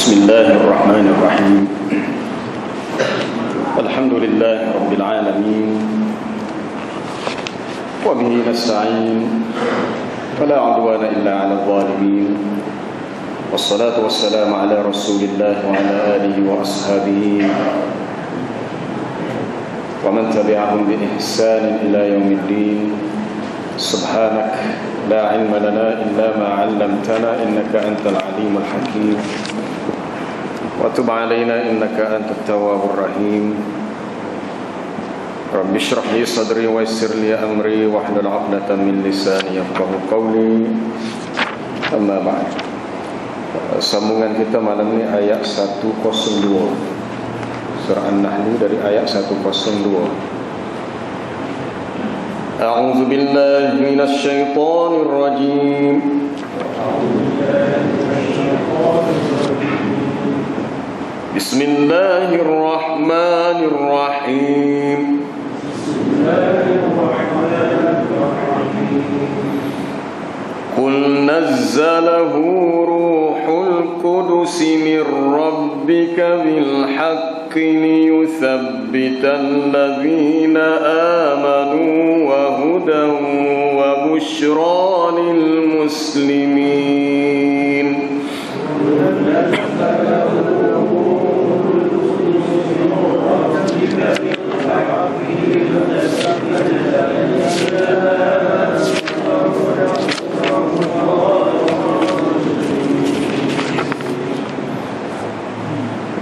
بسم الله الرحمن الرحيم الحمد لله رب العالمين وبه نستعين ولا عدوان إلا على الظالمين والصلاة والسلام على رسول الله وعلى آله وأصحابه ومن تبعهم بإحسان إلى يوم الدين سبحانك لا علم لنا إلا ما علمتنا إنك أنت العليم الحكيم وتب علينا إنك أنت التواب الرحيم رب اشرح لي صدري ويسر لي أمري واحلل عقدة من لساني يفقهوا قولي أما بعد. Sambungan kita malam ini ayat 102 Surah An-Nahl dari ayat 102. A'udzu billahi minasy syaithanir rajim. Bismillahirrahmanirrahim. Qul nazzalahu ruhul qudus min rabbika bil haqqi liyuthabbital ladzina amanu wa hudan wa bushra lil muslimin.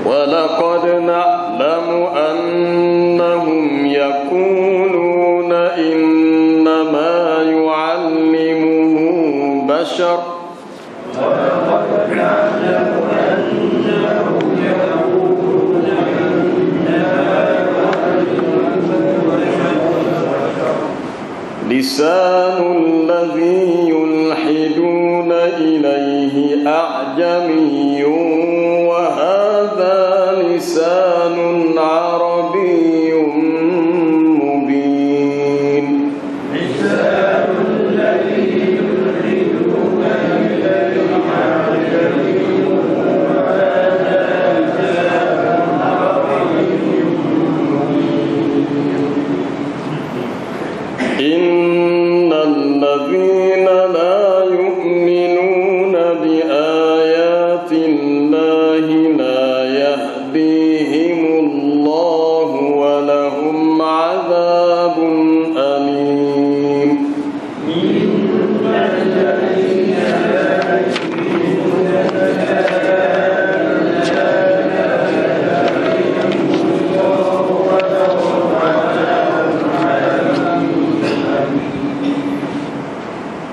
وَلَقَدْ نَعْلَمُ أَنَّهُمْ يَقُولُونَ إِنَّمَا يُعَلِّمُهُ بَشَرٌ لسان الذي يلحدون إليه أعجمي وهذا لسان عربي مبين. لسان الذي يلحدون إليه أعجمي وهذا لسان عربي مبين. إن الذين لا يؤمنون بآيات الله لا يهديهم الله ولهم عذاب أليم. إن الذين لا يؤمنون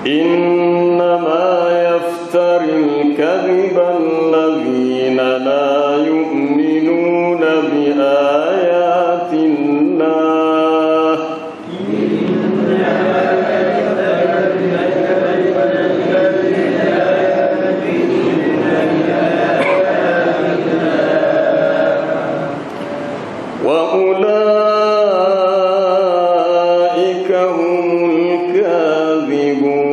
إنما يفتري الكذب الذين لا يؤمنون بآيات الله. وأولئك هم الكاذبون.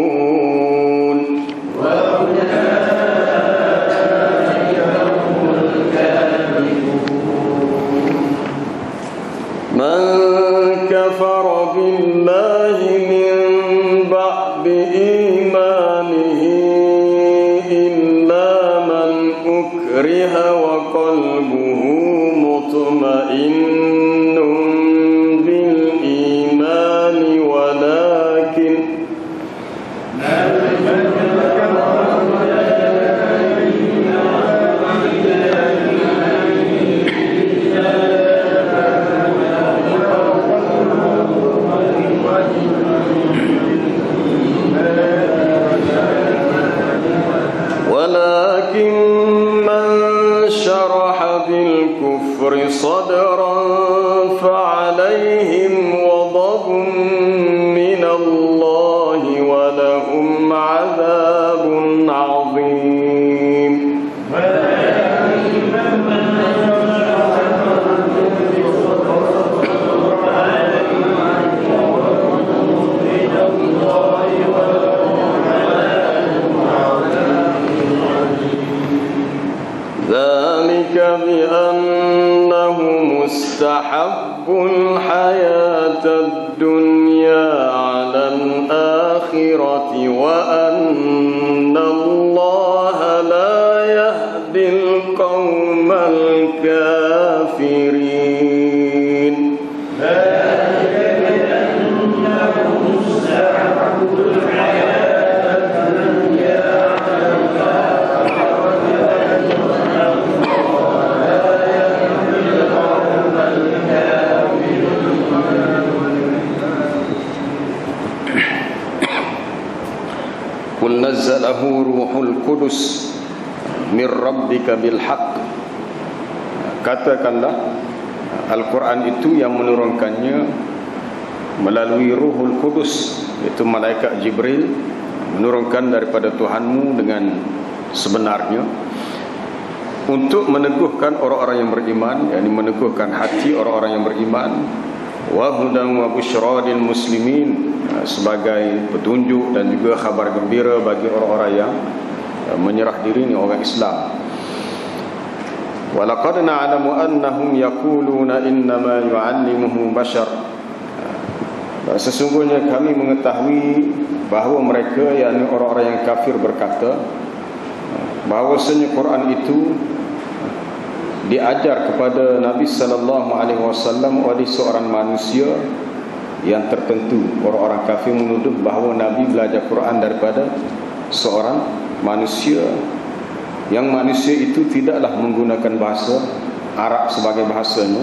من كفر بالله من بعد إيمانه إلا من أكره وقلبه مطمئن بالإيمان ولكن من شرح بالكفر صدرا فعليهم غضب من الله ولهم عذاب عظيم. ذلك ahabbul hayatad dunya 'alal akhirati wa anna Allaha la yahdil qaumal kafirin. Qul nazzalahu ruhul qudus min rabbika bil haqq. Katakanlah Al-Quran itu yang menurunkannya melalui Ruhul Qudus, iaitu malaikat Jibril, menurunkan daripada Tuhanmu dengan sebenarnya untuk meneguhkan orang-orang yang beriman, yakni meneguhkan hati orang-orang yang beriman, wa hudan wa busyra lil muslimin, sebagai petunjuk dan juga khabar gembira bagi orang-orang yang menyerah diri, ni orang Islam. Walaqad na'lamu annahum yaquluna innama yu'allimuhu bashar. Sesungguhnya kami mengetahui bahawa mereka, yakni orang-orang yang kafir, berkata bahawasanya Quran itu diajar kepada Nabi sallallahu alaihi wasallam oleh seorang manusia yang tertentu. Orang-orang kafir menuduh bahawa Nabi belajar Quran daripada seorang manusia, yang manusia itu tidaklah menggunakan bahasa Arab sebagai bahasanya.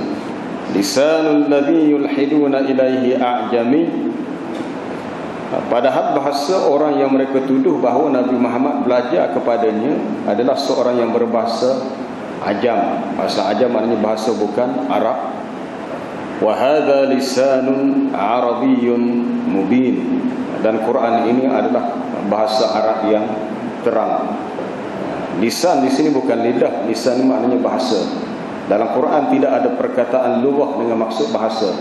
Lisanul ladzi yulhiduna ilaihi a'jami. Padahal bahasa orang yang mereka tuduh bahawa Nabi Muhammad belajar kepadanya adalah seorang yang berbahasa Ajam. Bahasa Ajam maknanya bahasa bukan Arab. Wa hadza lisanun arabiyyun mubin. Dan Quran ini adalah bahasa Arab yang terang. Lisan di sini bukan lidah, lisan ini maknanya bahasa. Dalam Quran tidak ada perkataan lughah dengan maksud bahasa.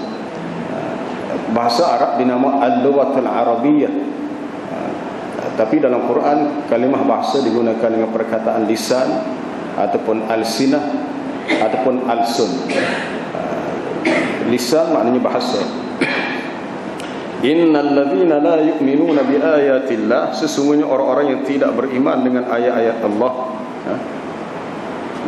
Bahasa Arab dinama al-lughatul arabiyyah. Tapi dalam Quran kalimah bahasa digunakan dengan perkataan lisan ataupun alsinah ataupun alsun. Lisan maknanya bahasa. Innal ladzina la yu'minuna bi ayatillah, sesungguhnya orang-orang yang tidak beriman dengan ayat-ayat Allah,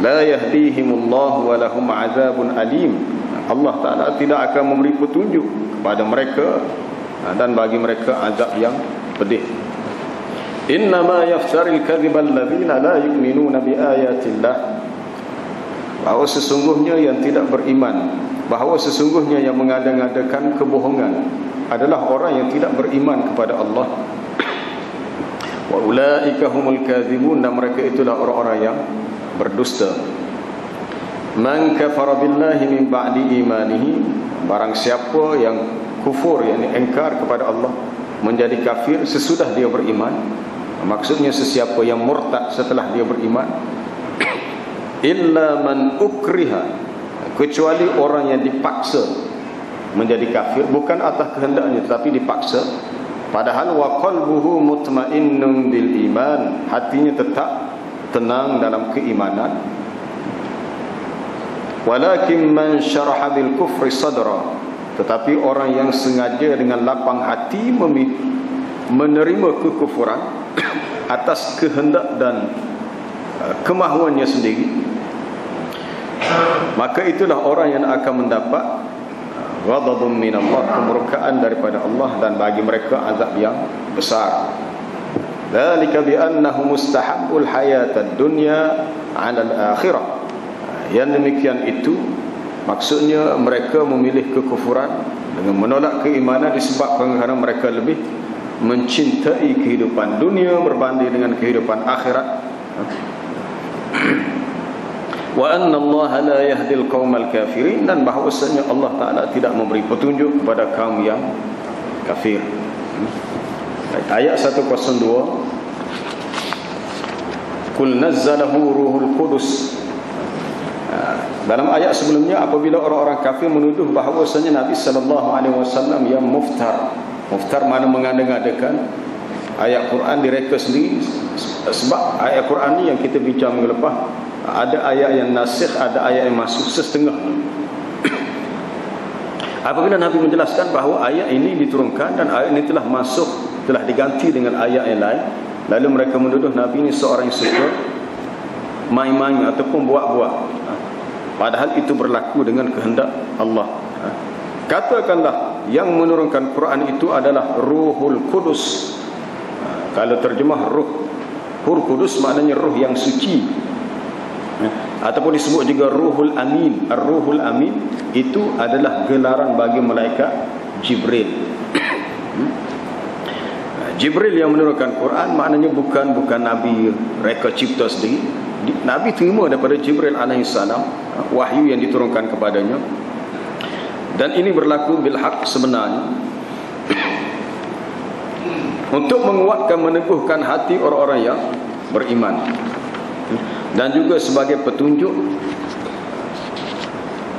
la yahdihimullahu wa lahum azabun alim. Allah Ta'ala tidak akan memberi petunjuk kepada mereka dan bagi mereka azab yang pedih. Innama yaftaril kadhiba alladzina la yu'minuna bi ayatillah, bahawa sesungguhnya yang tidak beriman, bahawa sesungguhnya yang mengada-ngadakan kebohongan adalah orang yang tidak beriman kepada Allah. Wa ulaika humul kadzibun, dan mereka itulah orang-orang yang berdusta. Man kafara billahi min ba'di imanihi, barang siapa yang kufur, yakni engkar kepada Allah, menjadi kafir sesudah dia beriman. Maksudnya sesiapa yang murtad setelah dia beriman. Illa man ukriha, kecuali orang yang dipaksa menjadi kafir, bukan atas kehendaknya tetapi dipaksa. Padahal wa qalbuhu mutmainnun bil iman, hatinya tetap tenang dalam keimanan. Walakin man syaraha bil kufri sadra, tetapi orang yang sengaja dengan lapang hati menerima kekufuran atas kehendak dan kemahuannya sendiri, maka itulah orang yang akan mendapat ghadabun minallah, kemurkaan daripada Allah, dan bagi mereka azab yang besar. Dzalika bi annahu mustahabbul hayatad dunya 'ala al-akhirah. Yang demikian itu maksudnya mereka memilih kekufuran dengan menolak keimanan disebabkan kerana mereka lebih mencintai kehidupan dunia berbanding dengan kehidupan akhirat. Wa anna Allah la yahdil qaumal kafirin, dan bahawasanya Allah Ta'ala tidak memberi petunjuk kepada kaum yang kafir. Ayat 102, Qul nazzalahu ruhul qudus. Dalam ayat sebelumnya, apabila orang-orang kafir menuduh bahawasanya Nabi sallallahu alaihi wasallam yang muftar. Muftar mana mengada-ngadakan ayat Quran direka sendiri. Sebab ayat Quran ni yang kita bincang minggu lepas, ada ayat yang nasikh, ada ayat yang masuk setengah. Apabila Nabi menjelaskan bahawa ayat ini diturunkan dan ayat ini telah masuk, telah diganti dengan ayat yang lain, lalu mereka menuduh Nabi ini seorang yang suka main-main ataupun buat-buat, padahal itu berlaku dengan kehendak Allah. Katakanlah yang menurunkan Quran itu adalah Ruhul Qudus. Kalau terjemah Ruh Kudus maknanya ruh yang suci, ataupun disebut juga Ruhul Amin. Ar-Ruhul Amin itu adalah gelaran bagi malaikat Jibril. Jibril yang menurunkan Quran maknanya bukan Nabi reka cipta sendiri. Nabi terima daripada Jibril alaihissalam wahyu yang diturunkan kepadanya, dan ini berlaku bil haq sebenarnya untuk menguatkan, meneguhkan hati orang-orang yang beriman, dan juga sebagai petunjuk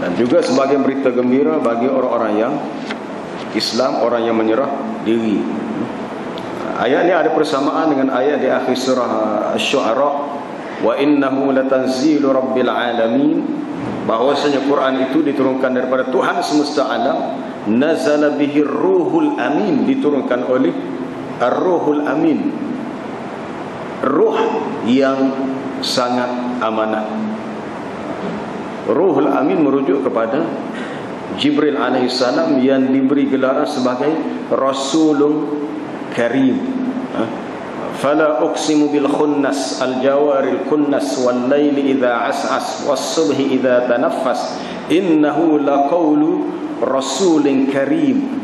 dan juga sebagai berita gembira bagi orang-orang yang Islam, orang yang menyerah diri. Ayat ini ada persamaan dengan ayat di akhir surah Asy-Syu'ara, wa innahu latanzilu rabbil alamin, bahwasanya Quran itu diturunkan daripada Tuhan semesta alam. Nazala bihi ruhul amin, diturunkan oleh Ar-Ruhul Amin, ruh yang sangat amanah. Ruhul Amin merujuk kepada Jibril alaihissalam yang diberi gelaran sebagai Rasulun Karim. Fala uqsimu bil khunnas al-jawaril kunnas wal laili idza as'as was subhi idza tanaffas innahu laqawlu rasulin karim.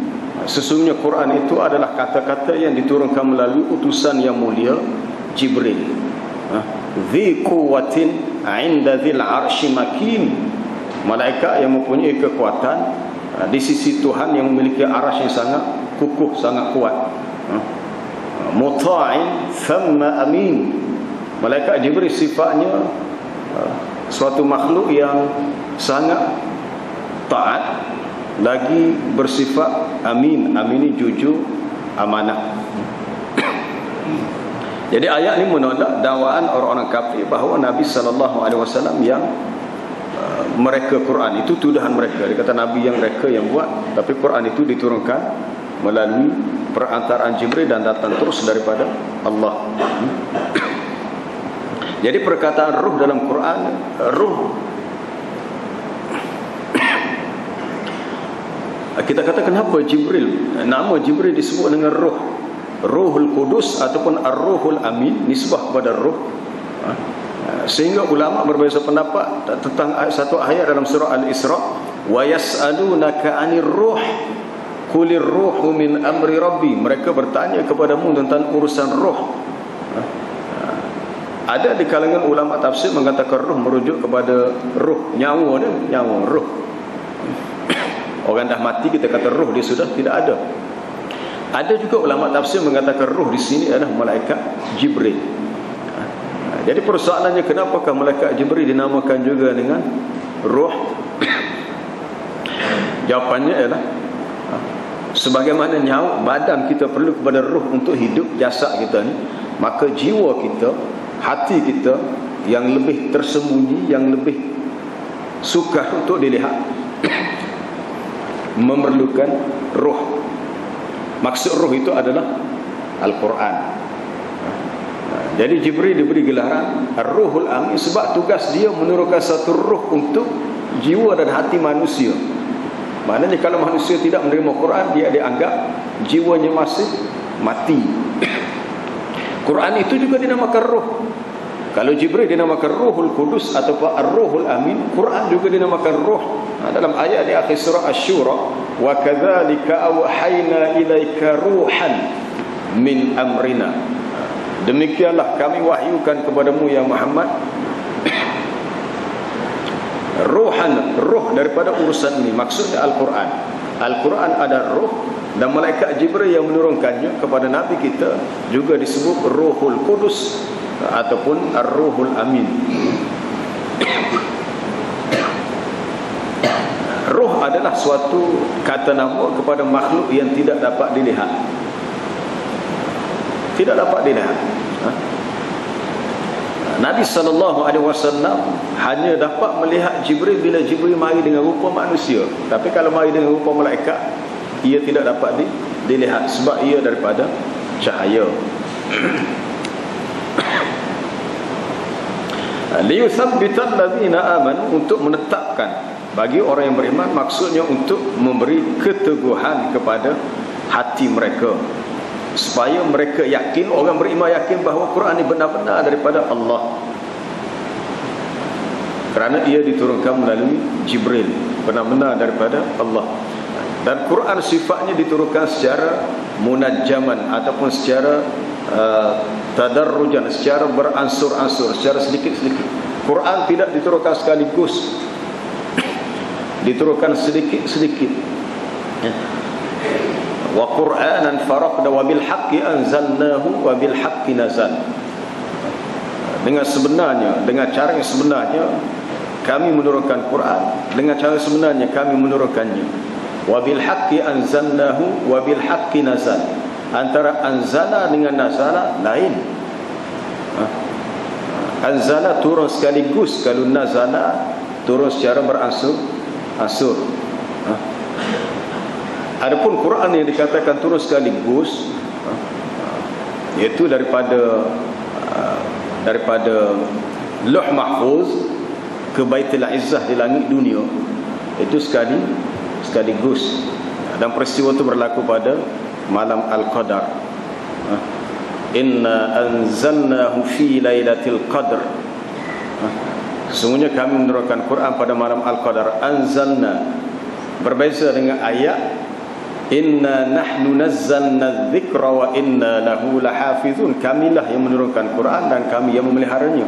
Sesungguhnya Quran itu adalah kata-kata yang diturunkan melalui utusan yang mulia Jibril. Dzi quwwatin 'inda dzil 'arsy makin, malaikat yang mempunyai kekuatan di sisi Tuhan yang memiliki arasy yang sangat kukuh, sangat kuat. Muta'in thumma amin, malaikat Jibril sifatnya suatu makhluk yang sangat taat, lagi bersifat amin. Amin ini jujur, amanah. Jadi ayat ini menolak dakwaan orang-orang kafir bahawa Nabi SAW yang mereka Quran itu tuduhan mereka. Dia kata Nabi yang mereka yang buat, tapi Quran itu diturunkan melalui perantaraan Jibril dan datang terus daripada Allah. Jadi perkataan ruh dalam Quran, ruh, kita kata kenapa Jibril, nama Jibril disebut dengan ruh, Ruhul Qudus ataupun Ar-Ruhul Amin, nisbah kepada ruh. Sehingga ulama berbeza pendapat tentang satu ayat dalam surah Al-Isra, wa yas'alunaka 'anir ruh qulir ruhu min amri rabbi, mereka bertanya kepadamu tentang urusan ruh. Ada di kalangan ulama tafsir mengatakan ruh merujuk kepada ruh, nyawa dia, nyawa, ruh. Orang dah mati kita kata ruh dia sudah tidak ada. Ada juga ulama tafsir mengatakan ruh di sini adalah malaikat Jibril. Jadi persoalannya kenapakah malaikat Jibril dinamakan juga dengan ruh? Jawapannya ialah sebagaimana nyawa badan kita perlu kepada ruh untuk hidup jasad kita ni, maka jiwa kita, hati kita yang lebih tersembunyi, yang lebih sukar untuk dilihat, memerlukan ruh. Maksud ruh itu adalah Al-Quran. Jadi Jibril diberi gelaran Ar-Ruhul Amin sebab tugas dia menurunkan satu ruh untuk jiwa dan hati manusia. Maknanya kalau manusia tidak menerima Quran, dia dianggap jiwanya masih mati. Quran itu juga dinamakan ruh. Kalau Jibril dinamakan Ruhul Qudus atau Ar-Ruhul Amin, Quran juga dinamakan ruh. Dalam ayat di akhir surah Asy-Syura, wa kadzalika awhayna ilaika ruhan min amrina, demikianlah kami wahyukan kepadamu ya Muhammad ruhan, ruh daripada urusan ini. Maksudnya Al-Quran. Al-Quran ada ruh, dan malaikat Jibril yang menurunkannya kepada Nabi kita juga disebut Ruhul Qudus ataupun Ar-Ruhul Amin. Ruh adalah suatu kata nama kepada makhluk yang tidak dapat dilihat. Tidak dapat dilihat. Nabi SAW hanya dapat melihat Jibril bila Jibril mari dengan rupa manusia. Tapi kalau mari dengan rupa malaikat, ia tidak dapat dilihat sebab ia daripada cahaya. Liyuthabbital ladzina amanu, untuk menetapkan bagi orang yang beriman, maksudnya untuk memberi keteguhan kepada hati mereka, supaya mereka yakin, orang beriman yakin bahawa Quran ini benar-benar daripada Allah, kerana ia diturunkan melalui Jibril, benar-benar daripada Allah. Dan Quran sifatnya diturunkan secara munajjaman ataupun secara tadarrujan, secara beransur-ansur, secara sedikit-sedikit. Quran tidak diturunkan sekaligus, diturunkan sedikit-sedikit. Wa Qur'anan faraqna wa bil haqqi anzalnahu wa bil haqqi nazal. Dengan sebenarnya, dengan cara yang sebenarnya kami menurunkan Quran, dengan cara sebenarnya kami menurunkannya. Wa bil haqqi anzalnahu wa bil haqqi nazal. Antara anzala dengan nazala lain. Anzala turun sekaligus, kalau nazala turun secara beransur-ansur. Adapun Quran yang dikatakan turun sekaligus, iaitu daripada Lauh Mahfuz ke Baitul Izzah di langit dunia, itu sekaligus. Dan peristiwa itu berlaku pada malam Al-Qadar. Inna anzalnahu fi lailatul qadr. Sesungguhnya kami menurunkan Quran pada malam Al-Qadar. Anzalna berbeza dengan ayat inna nahnu nazzalna dzikra wa inna lahu lahafizun. Kamilah yang menurunkan Quran dan kami yang memeliharanya.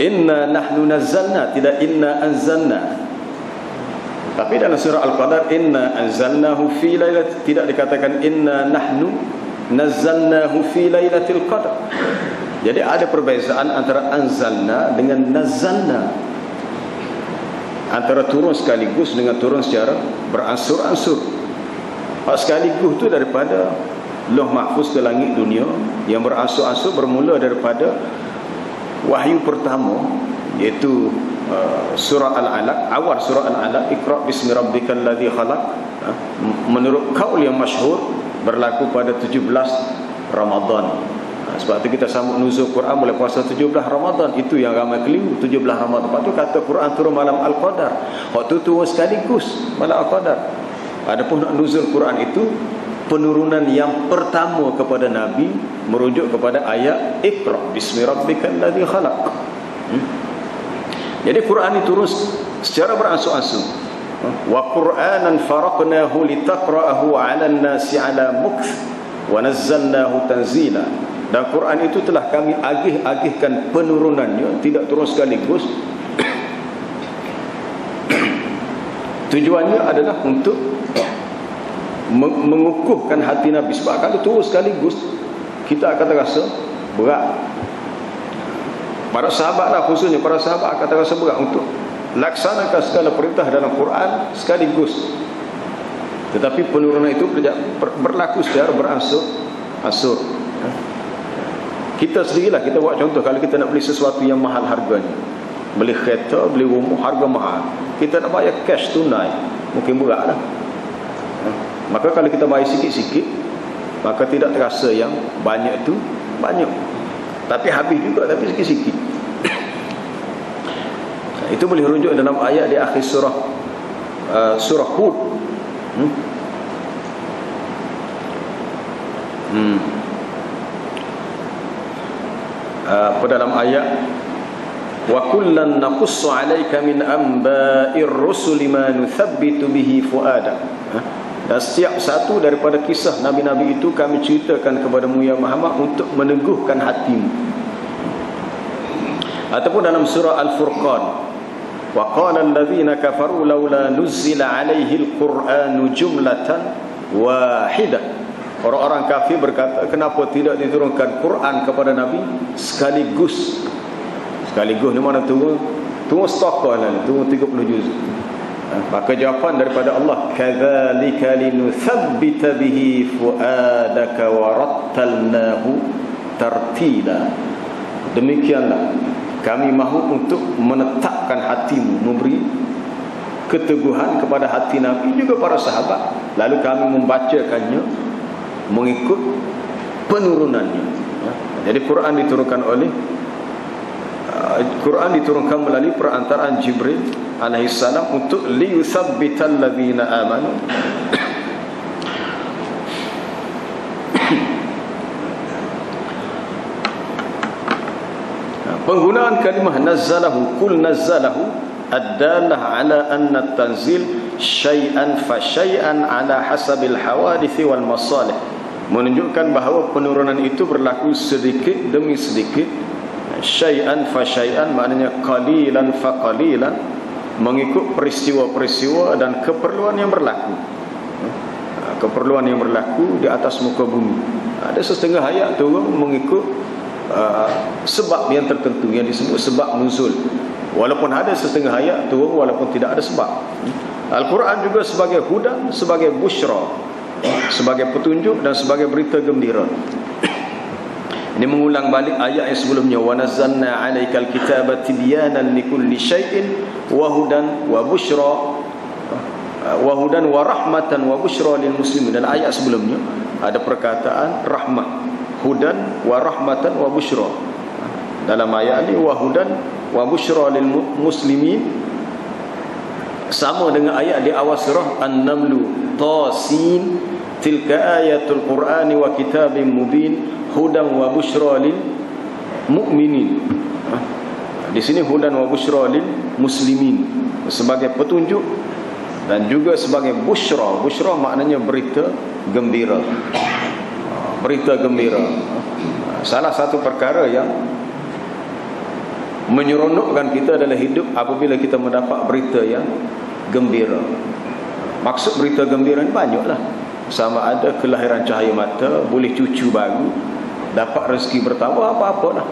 Inna nahnu nazzalna, tidak inna anzalna. Tapi dalam surah Al-Qadar inna anzalnahu fi lailatul, tidak dikatakan inna nahnu nazzalnahu fi lailatul qadr. Jadi ada perbezaan antara anzalna dengan nazzalna, antara turun sekaligus dengan turun secara beransur-ansur. Sekaligus itu daripada Lauh Mahfuz ke langit dunia, yang beransur-ansur bermula daripada wahyu pertama, iaitu surah Al-Alaq, awal surah Al-Alaq, Iqra bismi rabbikal ladzi khalaq. Menurut kaul yang masyhur berlaku pada 17 Ramadan. Sebab itu kita sambut nuzul Quran mulai puasa 17 Ramadan. Itu yang ramai keliru, 17 Ramadan. Lepas tu kata Quran turun malam Al-Qadar. Waktu turun sekaligus malam Al-Qadar. Adapun nuzul Quran itu penurunan yang pertama kepada Nabi, merujuk kepada ayat Iqra bismi rabbikal ladzi khalaq. Jadi Quran ini turun secara beransur-ansur. Wa Qur'anan faraqnahu litaqra'ahu 'alan nasi 'ala mukth wa nazzalnahu tanzila. Dan Quran itu telah kami agih-agihkan penurunannya, tidak turun sekaligus. Tujuannya adalah untuk mengukuhkan hati Nabi. Sebab kalau turun sekaligus, kita akan terasa berat. Para sahabat lah, khususnya para sahabat akan terasa berat untuk laksanakan segala perintah dalam Quran sekaligus. Tetapi penurunan itu berlaku secara beransur-ansur. Kita sendirilah, kita buat contoh. Kalau kita nak beli sesuatu yang mahal harganya, beli kereta, beli rumah, harga mahal, kita nak bayar cash tunai, mungkin berat lah. Maka kalau kita bayar sikit-sikit, maka tidak terasa yang banyak itu banyak, tapi habis juga, tapi sikit-sikit. Itu boleh rujuk dalam ayat di akhir surah Hud. Pada dalam ayat wa kullan naqussu 'alaika min anba'ir rusuli ma nuthabbitu bihi fu'adak. Dan setiap satu daripada kisah nabi-nabi itu kami ceritakan kepadamu ya Muhammad untuk meneguhkan hatimu. Ataupun dalam surah Al-Furqan, wa qala alladhina kafaru laula nuzila 'alaihi al-Qur'anu jumlatan wahidah. Orang-orang kafir berkata, kenapa tidak diturunkan Quran kepada Nabi sekaligus? Sekaligus ni mana turun stokah lah, turun 30 juz. Maka jawapan daripada Allah, kadzalika linuthabbita bihi fuadaka wa rattalnahu tartila. demikianlah kami mahu untuk menetapkan hatimu, memberi keteguhan kepada hati Nabi juga para sahabat, lalu kami membacakannya mengikut penurunannya. Jadi Quran diturunkan melalui perantaraan Jibril alaihissalam untuk liyuthabbital ladzina amanu. Penggunaan kalimah nazzalahu, kul nazzalahu ad-dalah ala anna at-tanzil syai'an fa syai'an ala hasabil hawadith wal masalih, menunjukkan bahawa penurunan itu berlaku sedikit demi sedikit. Syai'an fa syai'an maknanya qalilan fa qalilan, mengikut peristiwa-peristiwa dan keperluan yang berlaku. Keperluan yang berlaku di atas muka bumi. Ada setengah ayat turun mengikut sebab yang tertentu yang disebut sebab nuzul. Walaupun ada setengah ayat turun walaupun tidak ada sebab. Al-Quran juga sebagai hudan, sebagai busyra, sebagai petunjuk dan sebagai berita gembira. Ini mengulang balik ayat yang sebelumnya, wa nazzalna 'alaikal kitaba tibyanan likulli syai'in wa hudan wa busyra wa hudan wa rahmatan wa busyra lil muslimin. Dan ayat sebelumnya ada perkataan rahmah, hudan wa rahmatan wa busyra. Dalam ayat ini wa hudan wa busyra lil muslimin sama dengan ayat di awal surah An-Naml, Tasin, tilka ayatul Qur'ani wa kitabim mubin hudan wa busyra lil mu'minin. Di sini hudan wa busyra lil muslimin sebagai petunjuk dan juga sebagai busyra. Busyra maknanya berita gembira. Berita gembira. Salah satu perkara yang menyeronokkan kita adalah hidup apabila kita mendapat berita yang gembira. Maksud berita gembira ni banyaklah. Sama ada kelahiran cahaya mata, boleh cucu baru, dapat rezeki bertambah, apa-apalah.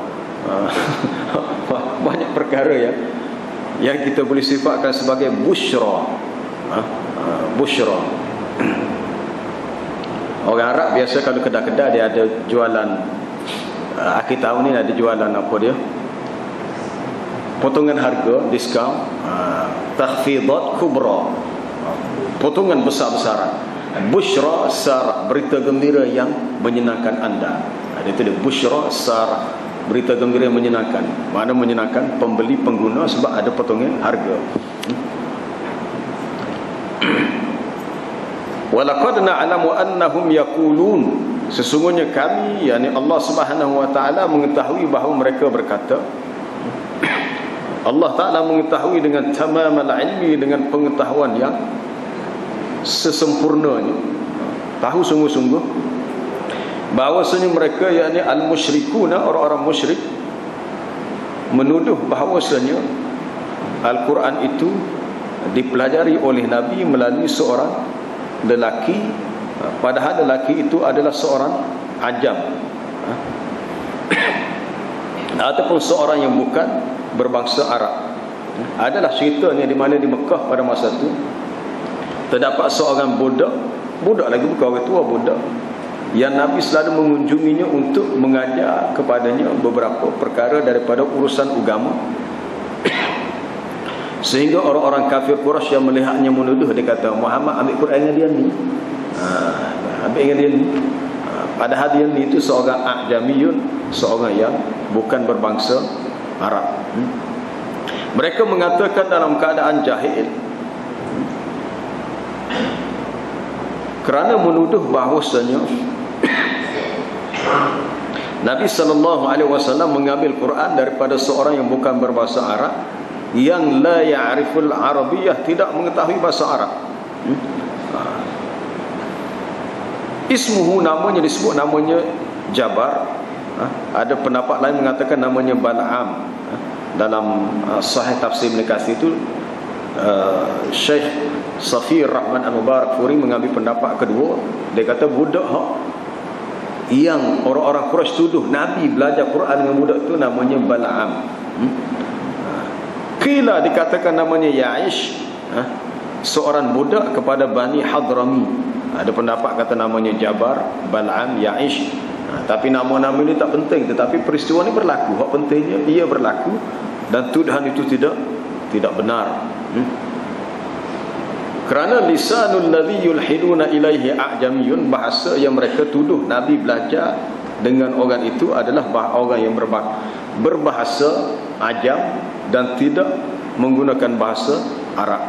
Banyak perkara yang kita boleh sifatkan sebagai busyra. Busyra. Orang Arab biasa kalau kedai-kedai dia ada jualan, akhir tahun ni ada jualan apa dia, potongan harga, diskaun, takhfidat kubra, potongan besar-besaran. Busyra sarah, berita gembira yang menyenangkan anda. Itu dia busyra sarah, berita gembira yang menyenangkan. Mana menyenangkan pembeli, pengguna, sebab ada potongan harga. Walaqad na'lamu annahum yaqulun, sesungguhnya kami, yakni Allah Subhanahu wa taala mengetahui bahawa mereka berkata. Allah Ta'ala mengetahui dengan tamamal ilmi, dengan pengetahuan yang sesempurnanya, tahu sungguh-sungguh bahawasanya mereka, yakni al-musyrikuna, orang-orang musyrik, menuduh bahawasanya Al-Quran itu dipelajari oleh Nabi melalui seorang lelaki, padahal lelaki itu adalah seorang ajam ataupun seorang yang bukan berbangsa Arab. Adalah ceritanya di mana di Mekah pada masa itu terdapat seorang budak lagi, bukan orang tua, budak yang Nabi selalu mengunjunginya untuk mengajar kepadanya beberapa perkara daripada urusan agama. Sehingga orang-orang kafir Quraisy yang melihatnya menuduh, dia kata, Muhammad ambil Quran dengan dia ni, ambil dengan dia ni. Padahal dia ni itu seorang a'jamiyun, seorang yang bukan berbangsa Arab. Mereka mengatakan dalam keadaan jahil, kerana menuduh bahawasanya Nabi SAW mengambil Quran daripada seorang yang bukan berbahasa Arab, yang la ya'riful Arabiyah, tidak mengetahui bahasa Arab. Ismuhu, namanya disebut namanya Jabar. Ada pendapat lain mengatakan namanya Bal'am. Dalam Sahih Tafsir Ibn Katsir itu Syekh Safir Rahman Al-Mubarakfuri mengambil pendapat kedua. Dia kata budak yang orang-orang Quraisy tuduh Nabi belajar Quran dengan budak itu namanya Bal'am. Qila, dikatakan namanya Ya'ish, seorang budak kepada Bani Hadrami. Ada pendapat kata namanya Jabar, Bal'am, Ya'ish. Tapi nama-nama ini tak penting, tetapi peristiwa ini berlaku. Hak pentingnya ia berlaku dan tuduhan itu tidak benar. Kerana lisanul ladzi yulhiduna ilaihi a'jamiyun, bahasa yang mereka tuduh Nabi belajar dengan orang itu adalah orang yang berbahasa ajam dan tidak menggunakan bahasa Arab.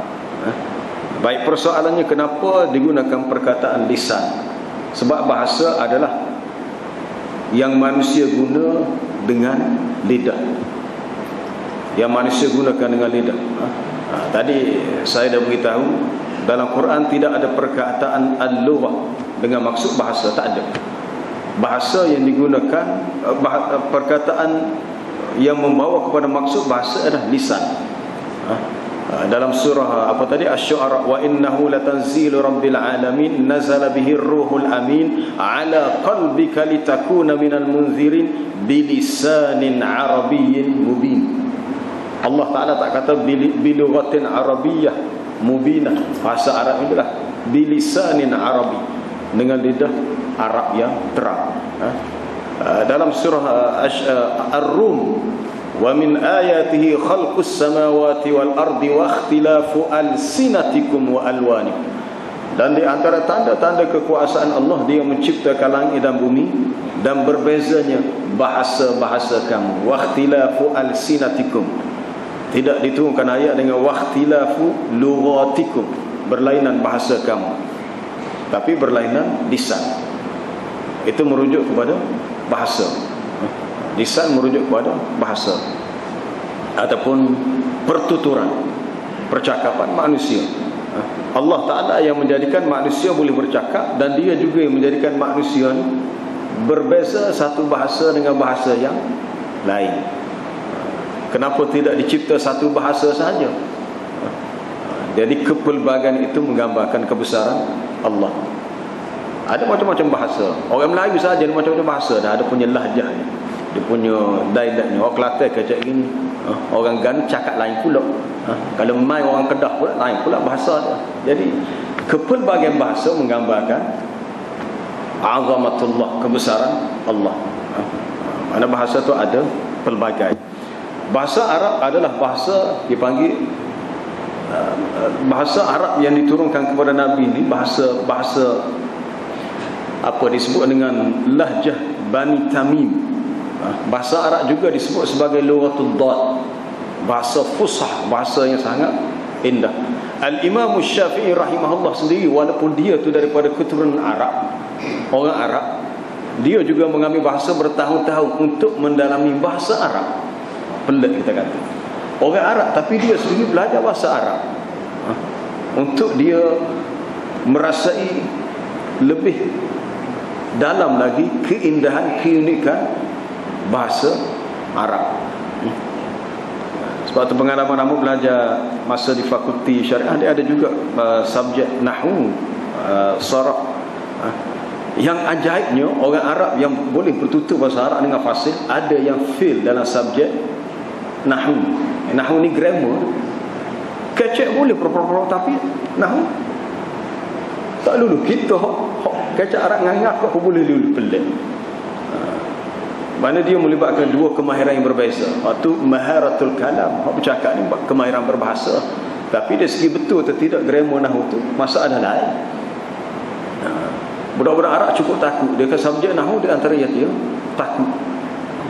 Baik, persoalannya kenapa digunakan perkataan lisan? Sebab bahasa adalah yang manusia guna dengan lidah. Yang manusia gunakan dengan lidah. Tadi saya dah beritahu, dalam Quran tidak ada perkataan al-lughah dengan maksud bahasa, tak ada. Bahasa yang digunakan, perkataan yang membawa kepada maksud bahasa adalah lisan. Dalam surah apa tadi, Asy-Syu'ara, wa innahu latanzilu rabbil alamin nazala bihi ruhul amin ala qalbika litakuna minal munzirin bilisanin arabiyyin mubin. Allah Ta'ala tak kata bilughatin arabiyyah mubinah, bahasa Arab itulah bilisanin arabi, dengan lidah Arab yang terang. Dalam surah Ar-Rum, wa min ayatihi khalqus samawati wal ardi wa ikhtilafu alsinatikum wa alwanikum. Dan di antara tanda-tanda kekuasaan Allah, Dia menciptakan langit dan bumi dan berbezanya bahasa-bahasa kamu. Wa ikhtilafu alsinatikum, tidak diturunkan ayat dengan wa ikhtilafu lughatikum, berlainan bahasa kamu, tapi berlainan lisan. Itu merujuk kepada bahasa. Lisan merujuk kepada bahasa ataupun pertuturan, percakapan manusia. Allah Ta'ala yang menjadikan manusia boleh bercakap, dan Dia juga yang menjadikan manusia berbeza satu bahasa dengan bahasa yang lain. Kenapa tidak dicipta satu bahasa sahaja? Jadi kepelbagaian itu menggambarkan kebesaran Allah. Ada macam-macam bahasa. Orang Melayu saja ada macam-macam bahasa dah, ada punya lahjahnya, dia punya dialeknya. Orang Kelantan kecak gini, orang Gan cakap lain pula. Kalau mai orang Kedah pula lain pula bahasa dia. Jadi kepelbagaian bahasa menggambarkan azamatullah, kebesaran Allah. Mana bahasa tu ada pelbagai. Bahasa Arab adalah bahasa dipanggil bahasa Arab yang diturunkan kepada Nabi ini, bahasa apa disebut dengan lahjah Bani Tamim. Bahasa Arab juga disebut sebagai lughatul dad, bahasa fusah, bahasa yang sangat indah. Al-Imam Syafi'i rahimahullah sendiri, walaupun dia tu daripada keturunan Arab, orang Arab, dia juga mengambil bahasa bertahun-tahun untuk mendalami bahasa Arab. Pelik kita kata, orang Arab tapi dia sendiri belajar bahasa Arab untuk dia merasai lebih dalam lagi keindahan, keunikan bahasa Arab. Sebab tu pengalaman kamu belajar masa di fakulti syariah, dia ada juga subjek nahwu, saraf. Yang ajaibnya, orang Arab yang boleh bertutur bahasa Arab dengan fasih, ada yang fail dalam subjek nahwu. Nahwu ni grammar, kecek boleh pro, tapi nahwu tak lulu. Kita kecek Arab ngangap kok boleh lulu, pelik. Mana dia melibatkan dua kemahiran yang berbeza. Waktu maharatul kalam, hak bercakap ni kemahiran berbahasa, tapi dari segi betul atau tidak grammar nahwu tu masalah lain. Budak-budak Arab cukup takut dia ke subjek nahwu, di antara yang dia takut.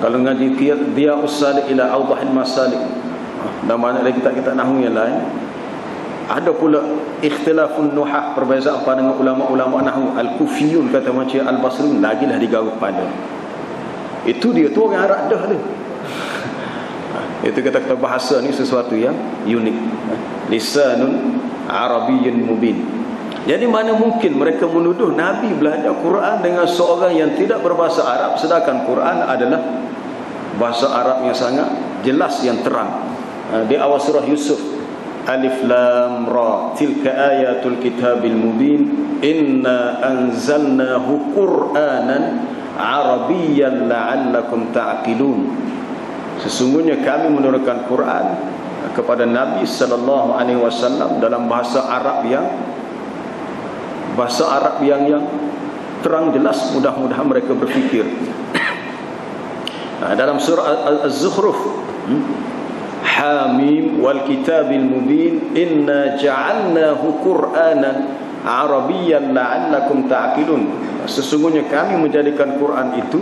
Kalau ngaji dia usalik ila awdahil masalik, dan banyak lagi kitab-kitab nahwu yang lain. Ada pula ikhtilafun nuhah, perbezaan pandangan ulama-ulama nahwu. Al-Kufiyun kata macam Al-Basriun, lagilah digaruk pada. Itu dia tu orang Arab dah dia. Itu kata-kata bahasa ni sesuatu yang unik. Lisanun Arabiyyun mubin. Jadi mana mungkin mereka menuduh Nabi belajar Quran dengan seorang yang tidak berbahasa Arab, sedangkan Quran adalah bahasa Arab yang sangat jelas, yang terang. Di awal surah Yusuf, Alif Lam Ra, tilka ayatul kitabil mubin, inna anzalnahu Qur'anan Arabiyyan la'allakum ta'qilun. Sesungguhnya kami menurunkan Quran kepada Nabi sallallahu alaihi wasallam dalam bahasa Arab yang terang jelas, mudah-mudahan mereka berfikir. Dalam surah Az-Zukhruf, Hamim wal kitabil mubin inna ja'alnahu Qur'anan Arabiyyan la'allakum ta'qilun. Sesungguhnya kami menjadikan Quran itu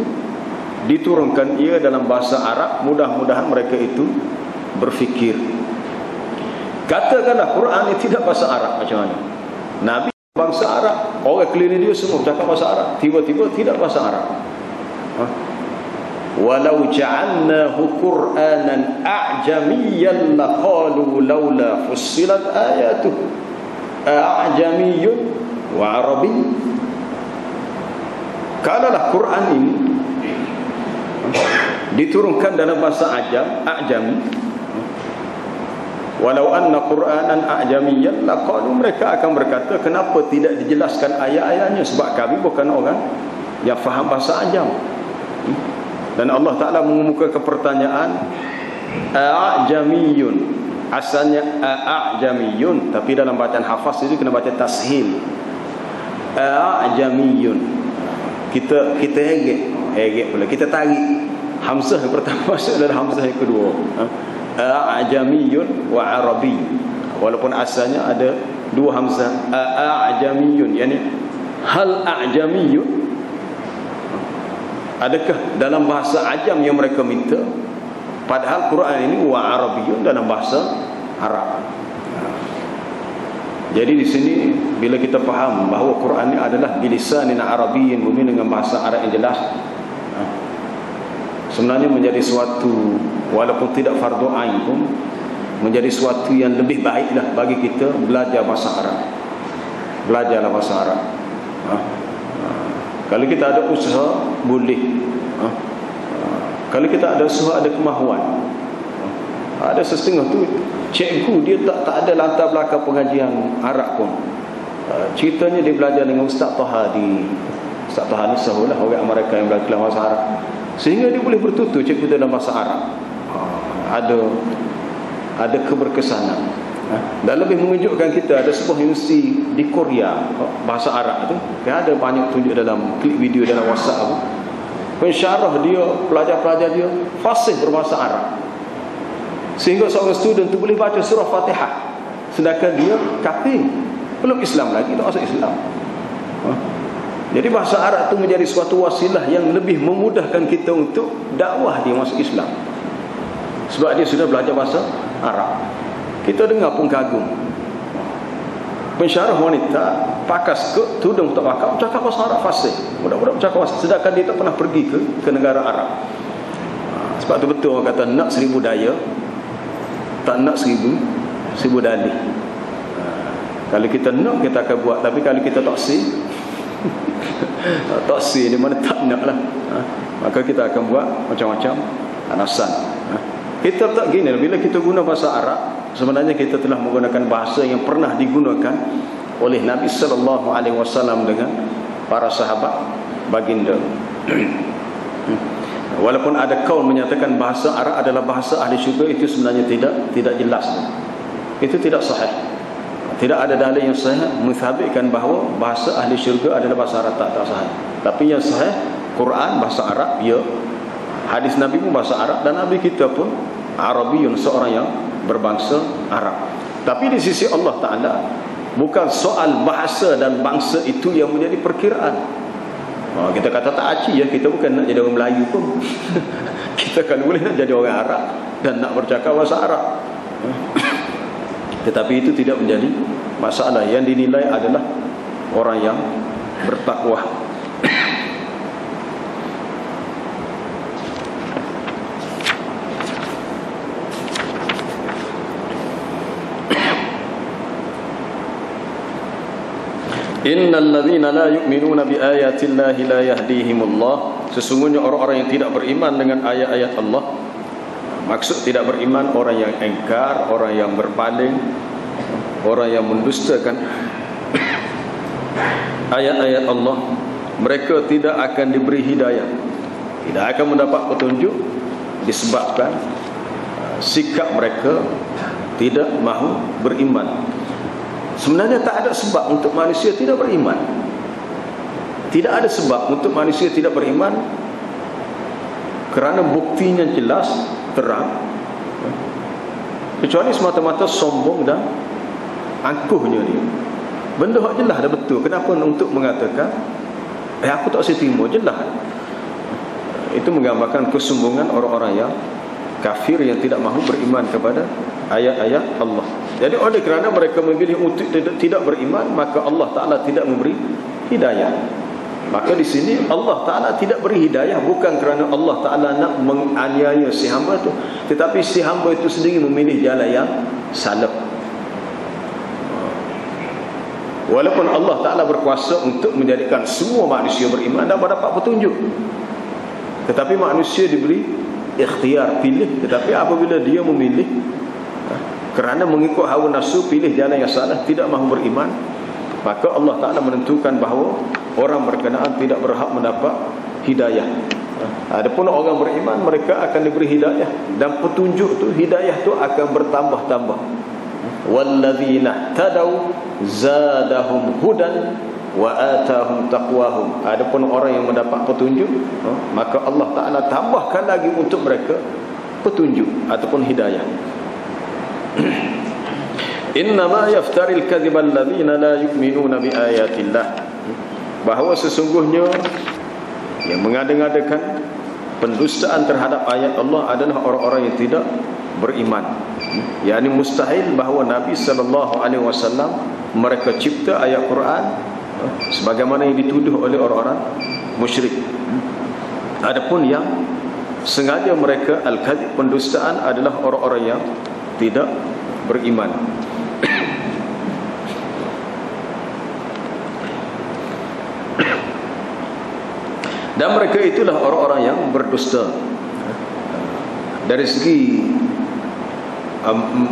diturunkan ia dalam bahasa Arab, mudah-mudahan mereka itu berfikir. Katakanlah Quran ini tidak bahasa Arab, macam mana? Nabi bangsa Arab, orang keliling dia semua bercakap bahasa Arab, tiba-tiba tidak bahasa Arab. Walau ja'alnahu Qur'anan a'jamiyyan laqalu laula fussilat ayatuh a'jamiyyun wa arabi. Kalaulah Quran ini diturunkan dalam bahasa A'jami, walau anna Qur'anan a'jamiyyan laqalu, mereka akan berkata kenapa tidak dijelaskan ayat-ayatnya, sebab kami bukan orang yang faham bahasa Ajam. Dan Allah Ta'ala mengemukakan pertanyaan a'jamiyun, asalnya a'jamiyun, tapi dalam bacaan hafaz itu kena baca tashil, a'jamiyun. Kita hegek pula, kita tarik hamzah yang pertama masuk dalam hamzah yang kedua, a'jamiyun wa arabi, walaupun asalnya ada dua hamzah, a'jamiyun, yani hal a'jamiyun, adakah dalam bahasa Ajam yang mereka minta, padahal Quran ini wa arabiyun, dalam bahasa Arab. Jadi di sini bila kita faham bahawa Quran ini adalah bilisanin arabiyyin mubin, dengan bahasa Arab yang jelas, sebenarnya menjadi suatu, walaupun tidak fardu ain pun, menjadi suatu yang lebih baiklah bagi kita belajar bahasa Arab. Belajarlah bahasa Arab. Kalau kita ada usaha, boleh. Kalau kita ada usaha, ada kemahuan. Ada setengah tu cikgu dia tak ada latar belakang pengajian Arab pun. Ceritanya dia belajar dengan Ustaz Taha Ustaz Taha ni sahulah orang mereka yang belajar bahasa Arab, sehingga dia boleh bertutur cikgu dalam bahasa Arab. Ada keberkesanan. Dan lebih mengejutkan kita, ada sebuah universiti di Korea bahasa Arab tu, ada banyak tunjuk dalam klip video dalam WhatsApp tu, pensyarah dia, pelajar-pelajar dia fasih berbahasa Arab, sehingga seorang student tu boleh baca surah Fatihah, sedangkan dia kafir, belum Islam lagi, tak masuk Islam. Jadi bahasa Arab tu menjadi suatu wasilah yang lebih memudahkan kita untuk dakwah dia masuk Islam, sebab dia sudah belajar bahasa Arab. Kita dengar pun kagum, pensyarah wanita pakas ke tudung tak pakai, bercakap bahasa Arab fasih, budak-budak bercakap bahasa, sedangkan dia tak pernah pergi ke negara Arab. Sebab tu betul orang kata nak 1000 daya, tak nak 1000 dalih. Kalau kita nak, kita akan buat, tapi kalau kita tak taksi di mana tak nak lah, maka kita akan buat macam-macam alasan. Kita tak gini, bila kita guna bahasa Arab, sebenarnya kita telah menggunakan bahasa yang pernah digunakan oleh Nabi sallallahu alaihi wasallam dengan para sahabat baginda. Walaupun ada kaum menyatakan bahasa Arab adalah bahasa ahli syurga, itu sebenarnya tidak jelas. Itu tidak sahih. Tidak ada dalil yang sahih menthabitkan bahawa bahasa ahli syurga adalah bahasa Arab, tak sahih. Tapi yang sahih, Quran bahasa Arab, ya. Hadis Nabi pun bahasa Arab, dan Nabi kita pun Arabiyun, seorang yang berbangsa Arab. Tapi di sisi Allah Ta'ala, bukan soal bahasa dan bangsa itu yang menjadi perkiraan. Kita kata tak aci, ya, kita bukan nak jadi orang Melayu pun. Kita kan boleh nak jadi orang Arab dan nak bercakap bahasa Arab. Tetapi itu tidak menjadi masalah. Yang dinilai adalah orang yang bertakwa. Innal ladzina la yu'minuna bi ayatillahi la yahdihimullah. Sesungguhnya orang-orang yang tidak beriman dengan ayat-ayat Allah. Maksud tidak beriman, orang yang engkar, orang yang berpaling, orang yang mendustakan ayat-ayat Allah, mereka tidak akan diberi hidayah, tidak akan mendapat petunjuk, disebabkan sikap mereka tidak mahu beriman. Sebenarnya tak ada sebab untuk manusia tidak beriman. Tidak ada sebab untuk manusia tidak beriman, kerana buktinya jelas, terang, kecuali semata-mata sombong dan angkuhnya dia. Benda hak jelas dah betul. Kenapa untuk mengatakan aku tak saya terima? Jelas. Itu menggambarkan kesombongan orang-orang yang kafir, yang tidak mahu beriman kepada ayat-ayat Allah. Jadi oleh kerana mereka memilih untuk tidak beriman, maka Allah Ta'ala tidak memberi hidayah. Maka di sini Allah Ta'ala tidak beri hidayah bukan kerana Allah Ta'ala nak menganiaya si hamba tu, tetapi si hamba itu sendiri memilih jalan yang salah. Walaupun Allah Ta'ala berkuasa untuk menjadikan semua manusia beriman dan dapat petunjuk, tetapi manusia diberi ikhtiar, pilih. Tetapi apabila dia memilih kerana mengikut hawa nafsu, pilih jalan yang salah, tidak mahu beriman, maka Allah Ta'ala menentukan bahawa orang berkenaan tidak berhak mendapat hidayah. Adapun orang beriman, mereka akan diberi hidayah, dan petunjuk tu, hidayah tu akan bertambah-tambah. Walladzina tadau zadahum hudan wa atahum taqwahum. Adapun orang yang mendapat petunjuk, maka Allah Ta'ala tambahkan lagi untuk mereka petunjuk ataupun hidayah. Innama yaftaril kadhiba alladzina la yu'minuna bi ayatillah. Bahawa sesungguhnya yang mengada-ngadakan pendustaan terhadap ayat Allah adalah orang-orang yang tidak beriman. Yani mustahil bahawa Nabi SAW mereka cipta ayat Quran sebagaimana yang dituduh oleh orang-orang musyrik. Adapun yang sengaja mereka al-kadhib, pendustaan, adalah orang-orang yang tidak beriman. Dan mereka itulah orang-orang yang berdusta. Dari segi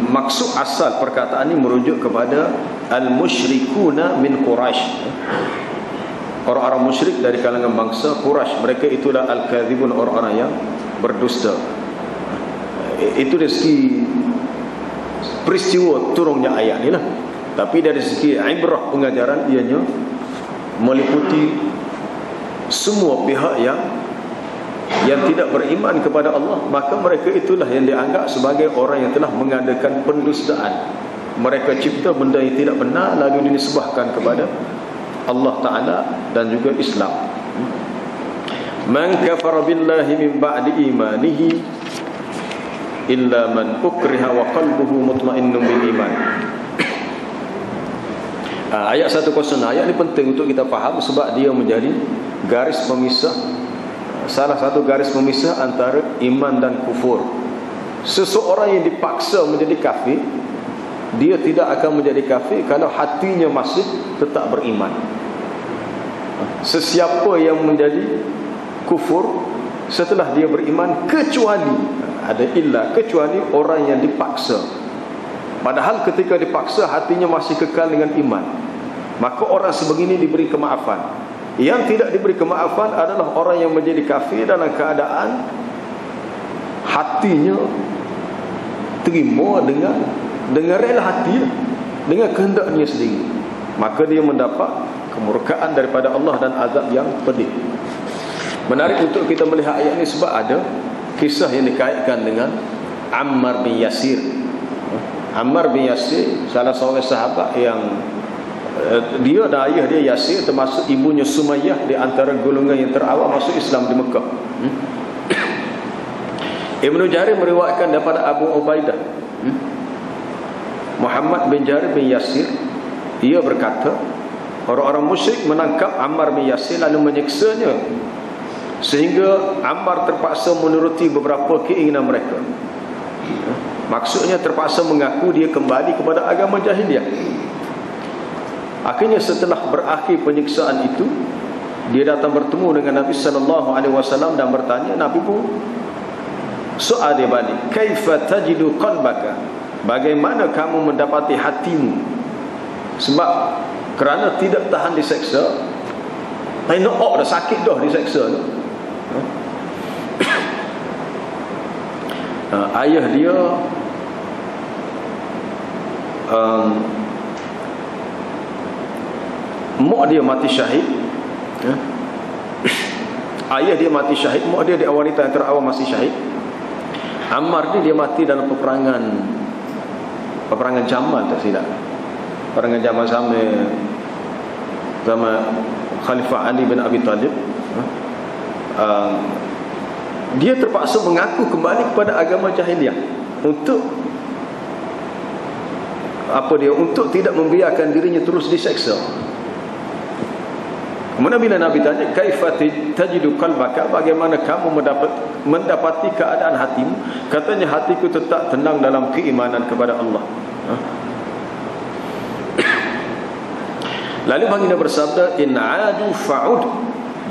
maksud asal perkataan ini merujuk kepada al-musyrikuna min Quraisy, orang-orang musyrik dari kalangan bangsa Quraisy. Mereka itulah al-kadhibun, orang-orang yang berdusta. Itu dari segi peristiwa turunnya ayat ni lah. Tapi dari segi ibrah, pengajaran, ianya meliputi semua pihak yang tidak beriman kepada Allah. Maka mereka itulah yang dianggap sebagai orang yang telah mengadakan pendustaan. Mereka cipta benda yang tidak benar, lalu dinisbahkan kepada Allah Ta'ala dan juga Islam. Man kafara billahi min ba'di imanihi illa man ukriha wa qalbuhu mutmainnun bil iman. Ayat 109, ayat ini penting untuk kita faham sebab dia menjadi garis pemisah, salah satu garis pemisah antara iman dan kufur. Seseorang yang dipaksa menjadi kafir, dia tidak akan menjadi kafir kalau hatinya masih tetap beriman. Sesiapa yang menjadi kufur setelah dia beriman, kecuali ada illa, kecuali orang yang dipaksa. Padahal ketika dipaksa hatinya masih kekal dengan iman, maka orang sebegini diberi kemaafan. Yang tidak diberi kemaafan adalah orang yang menjadi kafir dalam keadaan hatinya terima dengan rela hati, dengan kehendaknya sendiri, maka dia mendapat kemurkaan daripada Allah dan azab yang pedih. Menarik untuk kita melihat ayat ini sebab ada kisah yang dikaitkan dengan Ammar bin Yasir. Ammar bin Yasir salah seorang sahabat yang dia dan ayah dia Yasir, termasuk ibunya Sumayyah, di antara golongan yang terawal masuk Islam di Mekah. Ibn Jarir meriwayatkan daripada Abu Ubaidah, Muhammad bin Jarir bin Yasir, ia berkata, orang-orang musyrik menangkap Ammar bin Yasir lalu menyiksanya, sehingga Ammar terpaksa menuruti beberapa keinginan mereka. Maksudnya terpaksa mengaku dia kembali kepada agama jahiliyah. Akhirnya setelah berakhir penyiksaan itu, dia datang bertemu dengan Nabi SAW dan bertanya, Nabi pun soal dia balik, kaifa tajidu qalbaka, bagaimana kamu mendapati hatimu? Sebab kerana tidak tahan diseksa, dah sakit dah diseksa tu. Ayah dia mak dia mati syahid Ayah dia mati syahid, mak dia wanita yang terawal masih syahid. Ammar ni dia mati dalam peperangan Jamal, tak silap. Peperangan Jamal sama Khalifah Ali bin Abi Talib. Dia terpaksa mengaku kembali kepada agama jahiliah untuk untuk tidak membiarkan dirinya terus diseksa. Kemudian bila Nabi tanya, kaifa tajidu qalbaka, bagaimana kamu mendapati keadaan hatimu? Katanya, hatiku tetap tenang dalam keimanan kepada Allah. Lalu baginda bersabda, in adu fa'ud,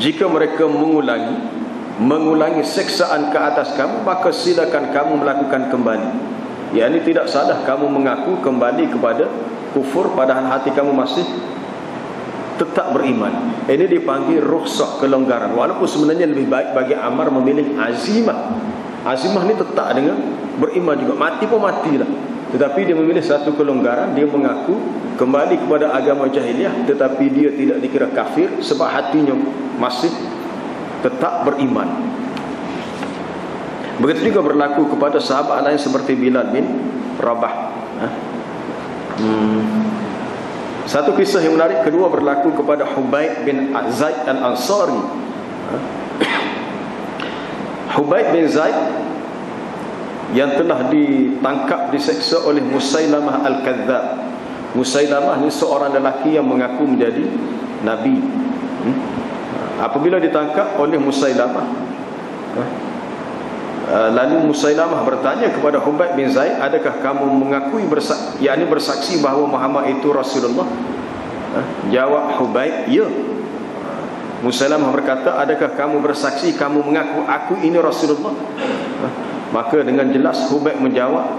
jika mereka mengulangi seksaan ke atas kamu, maka silakan kamu melakukan kembali. Yakni tidak salah kamu mengaku kembali kepada kufur padahal hati kamu masih tetap beriman. Ini dipanggil rukhsah, kelonggaran. Walaupun sebenarnya lebih baik bagi Ammar memilih azimah. Azimah ni tetap dengan beriman juga, mati pun matilah. Tetapi dia memilih satu kelonggaran, dia mengaku kembali kepada agama jahiliah, tetapi dia tidak dikira kafir sebab hatinya masih tetap beriman. Begitu juga berlaku kepada sahabat lain seperti Bilal bin Rabah. Satu kisah yang menarik kedua berlaku kepada Hubaib bin Zaid al-Ansari. Hubaib bin Zaid yang telah ditangkap, diseksa oleh Musailamah al-Kadzab. Musailamah ni seorang lelaki yang mengaku menjadi Nabi. Apabila ditangkap oleh Musailamah, lalu Musailamah bertanya kepada Hubaib bin Zaid, adakah kamu mengakui bersaksi bahawa Muhammad itu Rasulullah? Jawab Hubaib, ya. Musailamah berkata, adakah kamu bersaksi, kamu mengaku aku ini Rasulullah? Maka dengan jelas Hubaib menjawab,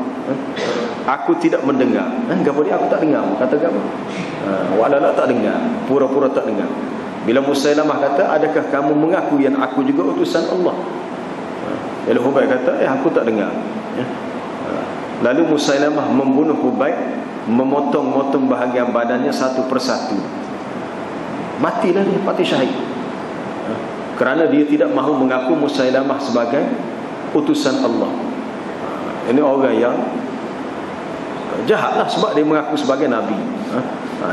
aku tidak mendengar. Kenapa dia aku tak dengar? Kata kamu, walala tak dengar, pura-pura tak dengar. Bila Musailamah kata, adakah kamu mengaku yang aku juga utusan Allah? Lalu Hubaib kata, aku tak dengar. Lalu Musailamah membunuh Hubaib, memotong-motong bahagian badannya satu persatu. Matilah dia, mati syahid. Kerana dia tidak mahu mengaku Musailamah sebagai utusan Allah. Ini orang yang jahatlah sebab dia mengaku sebagai Nabi.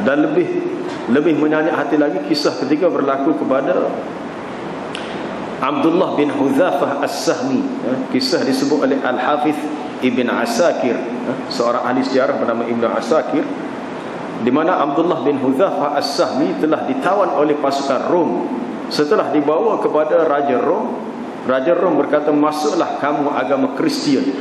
Dan lebih menyayat hati lagi, kisah ketiga berlaku kepada Abdullah bin Hudzafah as-Sahmi. Kisah disebut oleh Al-Hafiz Ibn Asakir, seorang ahli sejarah bernama Ibn Asakir, di mana Abdullah bin Hudzafah as-Sahmi telah ditawan oleh pasukan Rom. Setelah dibawa kepada Raja Rom, Raja Rom berkata, masuklah kamu agama Kristian,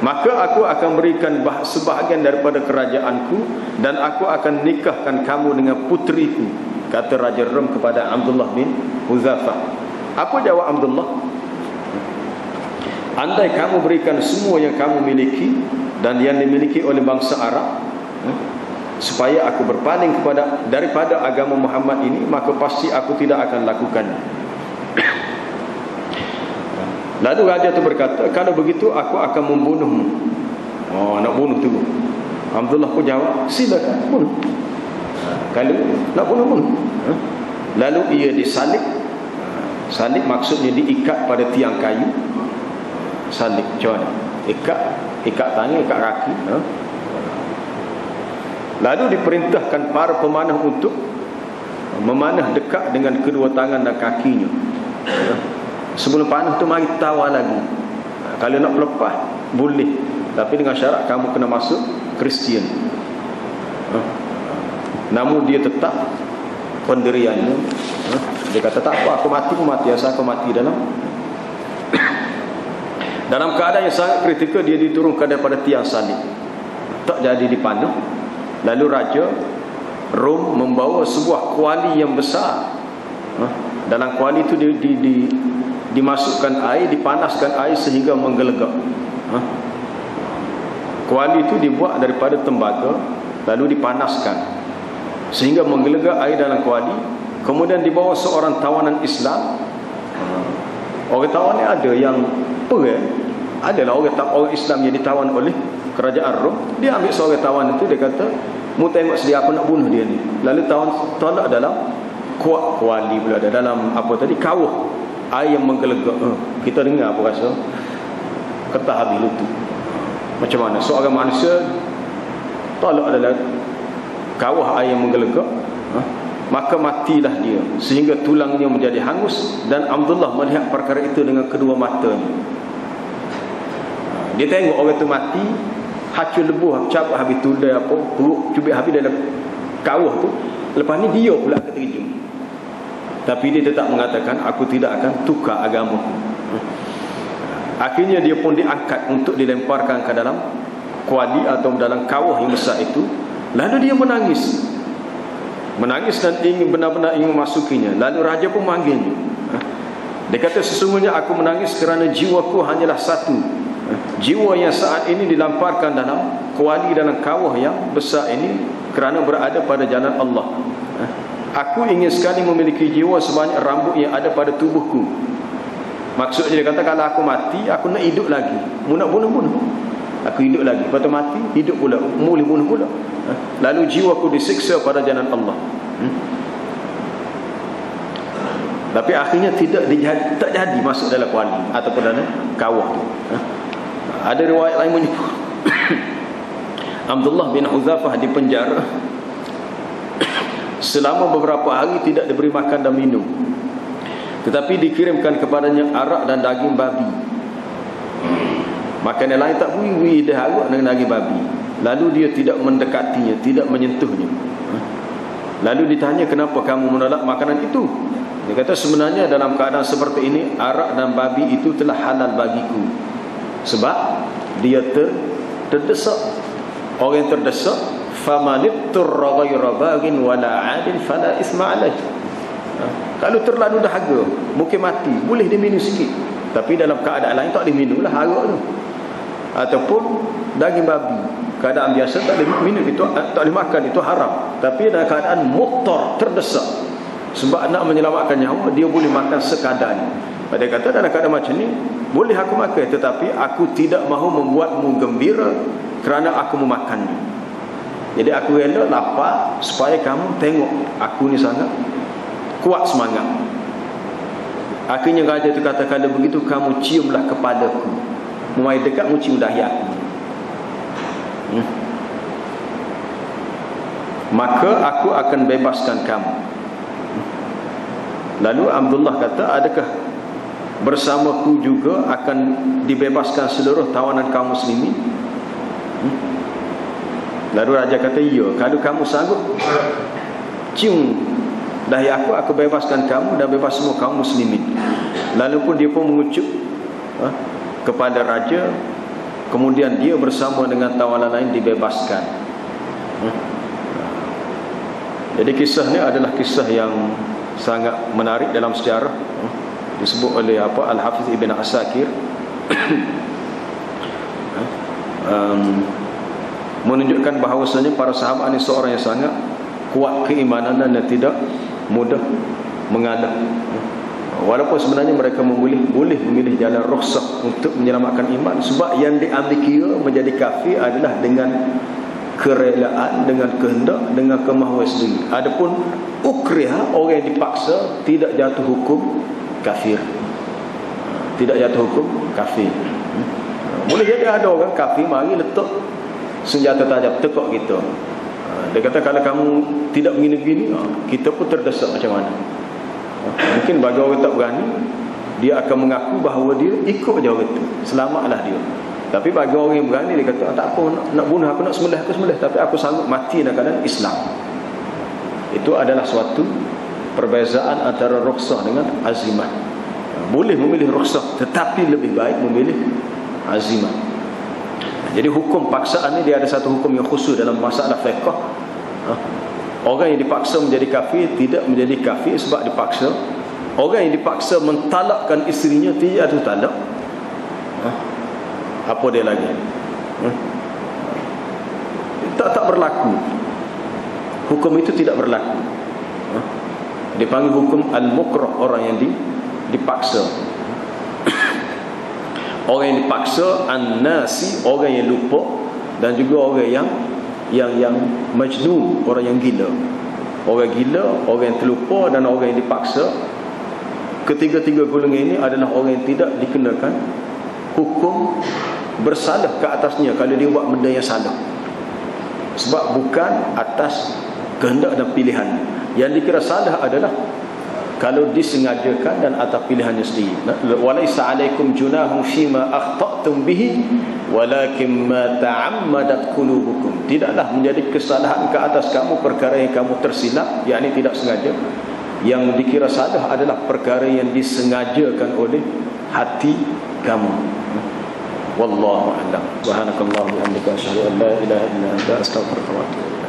maka aku akan berikan sebahagian daripada kerajaanku dan aku akan nikahkan kamu dengan putriku, kata Raja Rom kepada Abdullah bin Hudzafah. Apa jawab Abdullah? Andai kamu berikan semua yang kamu miliki dan yang dimiliki oleh bangsa Arab, supaya aku berpaling daripada agama Muhammad ini, maka pasti aku tidak akan lakukannya. Lalu raja itu berkata, kalau begitu aku akan membunuhmu. Nak bunuh tu. Abdullah pun jawab, silakan bunuh. Kalau nak bunuh. Lalu ia disalib. Salib maksudnya diikat pada tiang kayu. Salib macam mana? Ikat tangan, ikat kaki. Lalu diperintahkan para pemanah untuk memanah dekat dengan kedua tangan dan kakinya. Sebelum panah tu mari tawar lagi. Kalau nak lepas boleh, tapi dengan syarat kamu kena masuk Kristian. Namun dia tetap pendiriannya. Dia kata, tak apa, aku mati pun mati, asal aku mati dalam keadaan yang sangat kritikal. Dia diturunkan daripada tiang salib, tak jadi dipanah. Lalu Raja Rom membawa sebuah kuali yang besar. Dalam kuali itu dimasukkan air, dipanaskan air sehingga menggelegak. Kuali itu dibuat daripada tembaga, lalu dipanaskan sehingga menggelegak air dalam kuali. Kemudian dibawa seorang tawanan Islam. Orang tawan ni ada yang adalah orang Islam yang ditawan oleh kerajaan Rom. Dia ambil seorang tawan itu, dia kata, mu tengok sedia aku nak bunuh dia ni. Lalu tolak dalam kuali pula ada dalam apa tadi, kawah air yang menggelegak. Kita dengar apa rasa ketah habis lutut. Macam mana seorang manusia tolak dalam kawah air yang menggelegak, maka matilah dia sehingga tulangnya menjadi hangus. Dan Abdullah melihat perkara itu dengan kedua matanya. Dia tengok orang tu mati, hacur lebuh, cabut habis tulai apa, perut cubit habis dalam kawah tu. Lepas ni dia pula keterjun. Tapi dia tetap mengatakan, aku tidak akan tukar agama. Akhirnya dia pun diangkat untuk dilemparkan ke dalam kuali atau dalam kawah yang besar itu. Lalu dia menangis dan ingin benar-benar ingin memasukinya. Lalu raja pun manggilnya. Dia kata, sesungguhnya aku menangis kerana jiwaku hanyalah satu. Jiwa yang saat ini dilemparkan dalam kuali dalam kawah yang besar ini kerana berada pada jalan Allah. Aku ingin sekali memiliki jiwa sebanyak rambut yang ada pada tubuhku. Maksudnya dia kata, kalau aku mati, aku nak hidup lagi. Mu nak bunuh-bunuh, aku hidup lagi. Lepas tu mati, hidup pula, boleh bunuh pula. Lalu jiwaku disiksa pada jalan Allah. Tapi akhirnya tak jadi masuk dalam kuali ataupun dalam kawah tu. Ada riwayat lain menyebut Abdullah bin Huzafah dipenjara selama beberapa hari, tidak diberi makan dan minum, tetapi dikirimkan kepadanya arak dan daging babi. Makanan lain tak beri, dia arak dengan daging babi. Lalu dia tidak mendekatinya, tidak menyentuhnya. Lalu ditanya, kenapa kamu menolak makanan itu? Dia kata, sebenarnya dalam keadaan seperti ini, arak dan babi itu telah halal bagiku. Sebab dia terdesak. Orang yang terdesak, famanitturra ghayra baghin wala 'adin fala isma 'alayh. Kalau terlalu dahaga, mungkin mati, boleh diminum sikit. Tapi dalam keadaan lain tak diminumlah arak tu. Ataupun daging babi, keadaan biasa tak boleh minum, itu tak boleh makan, itu haram. Tapi dalam keadaan muttar, terdesak, sebab nak menyelamatkan nyawa, dia boleh makan sekadarnya. Dia kata, dalam keadaan macam ni boleh aku makan, tetapi aku tidak mahu membuatmu gembira kerana aku memakannya. Jadi aku rela lapar supaya kamu tengok aku ni sangat kuat semangat. Akhirnya raja itu kata, kalau begitu kamu ciumlah kepadaku, mulai dekat mu cium dahi aku. Maka aku akan bebaskan kamu. Lalu Abdullah kata, adakah bersamaku juga akan dibebaskan seluruh tawanan kaum muslimin? Lalu raja kata, ya, kalau kamu sanggup cium dahi aku bebaskan kamu dan bebas semua kaum muslimin. Lalu pun dia pun mengucap kepada raja, kemudian dia bersama dengan tawanan lain dibebaskan. Jadi kisah ni adalah kisah yang sangat menarik dalam sejarah. Disebut oleh Al-Hafiz Ibn Asakir, menunjukkan bahawasanya para sahabat ini seorang yang sangat kuat keimanan dan tidak mudah mengalah. Walaupun sebenarnya mereka boleh memilih jalan rukhsah untuk menyelamatkan iman, sebab yang diambil kira menjadi kafir adalah dengan kerelaan, dengan kehendak, dengan kemahuan sendiri. Adapun ukriha, orang yang dipaksa, tidak jatuh hukum kafir. Tidak jatuh hukum kafir. Boleh jadi ada orang kafir mari letak senjata tajam tekuk kita. Dia kata, kalau kamu tidak begini-begini, kita pun terdesak macam mana. Mungkin bagi orang tak berani, dia akan mengaku bahawa dia ikut je orang itu, selamatlah dia. Tapi bagi orang yang berani, dia kata, tak apa, nak bunuh aku, nak sembelih aku sembelih, tapi aku sanggup mati dalam keadaan Islam. Itu adalah suatu perbezaan antara rukhsah dengan azimah. Boleh memilih rukhsah, tetapi lebih baik memilih azimah. Jadi hukum paksaan ni dia ada satu hukum yang khusus dalam masalah fiqh. Orang yang dipaksa menjadi kafir tidak menjadi kafir sebab dipaksa. Orang yang dipaksa mentalakkan isterinya tidak talak. Apa dia lagi? Tak berlaku. Hukum itu tidak berlaku. Dipanggil hukum al-mukrah, orang yang dipaksa. Orang yang dipaksa, an-nasi, orang yang lupa, dan juga orang yang majnun, orang yang gila. Orang gila, orang yang terlupa dan orang yang dipaksa. Ketiga-tiga golongan ini adalah orang yang tidak dikenakan hukum bersalah ke atasnya kalau dia buat benda yang salah. Sebab bukan atas kehendak dan pilihan. Yang dikira salah adalah kalau disengajakan dan atas pilihannya sendiri. Walaisa alaikum junahum fima akhta'tum bihi walakin ma ta'ammadat qulubukum. Tidaklah menjadi kesalahan ke atas kamu perkara yang kamu tersilap, yakni tidak sengaja. Yang dikira salah adalah perkara yang disengajakan oleh hati kamu. Wallahu a'lam. Subhanakallahumma wa bihamdika asyhadu an la ilaha illa anta astaghfiruka wa atubu ilaik.